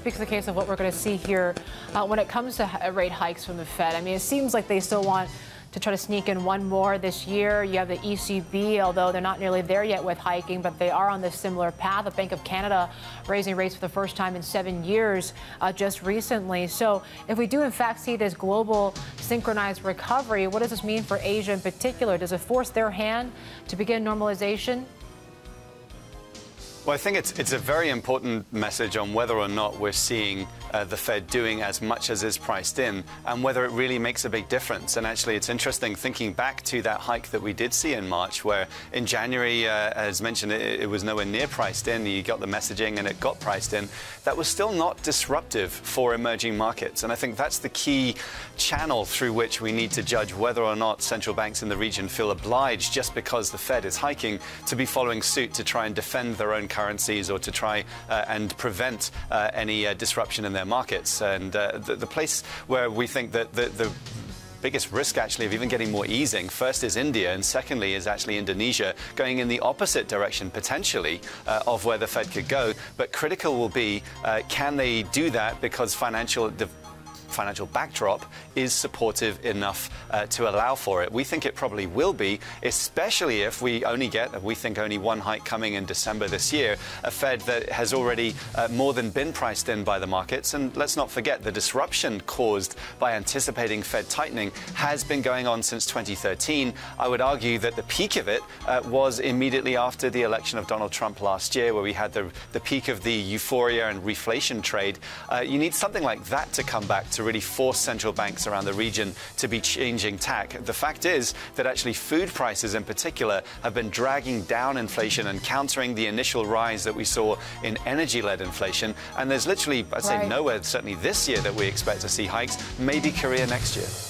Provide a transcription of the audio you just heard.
speaks to the case of what we're going to see here when it comes to rate hikes from the Fed. I mean, it seems like they still want to try to sneak in one more this year. You have the ECB, although they're not nearly there yet with hiking, but they are on this similar path. The Bank of Canada raising rates for the first time in 7 years just recently. So if we do in fact see this global synchronized recovery, what does this mean for Asia in particular? Does it force their hand to begin normalization? Well, I think it's a very important message on whether or not we're seeing the Fed doing as much as is priced in and whether it really makes a big difference. And actually, it's interesting thinking back to that hike that we did see in March, where in January, as mentioned, it was nowhere near priced in. You got the messaging and it got priced in. That was still not disruptive for emerging markets. And I think that's the key channel through which we need to judge whether or not central banks in the region feel obliged, just because the Fed is hiking, to be following suit to try and defend their own currencies or to try and prevent any disruption in their markets. And the place where we think that the biggest risk actually of even getting more easing, first is India, and secondly is actually Indonesia, going in the opposite direction potentially of where the Fed could go. But critical will be, can they do that because the financial backdrop is supportive enough to allow for it. We think it probably will be, especially if we only get, we think, only one hike coming in December this year, a Fed that has already more than been priced in by the markets. And let's not forget, the disruption caused by anticipating Fed tightening has been going on since 2013. I would argue that the peak of it was immediately after the election of Donald Trump last year, where we had the peak of the euphoria and reflation trade. You need something like that to come back to really force central banks around the region to be changing tack. The fact is that actually food prices in particular have been dragging down inflation and countering the initial rise that we saw in energy-led inflation. And there's literally, I'd say, nowhere, certainly this year, that we expect to see hikes, maybe Korea next year.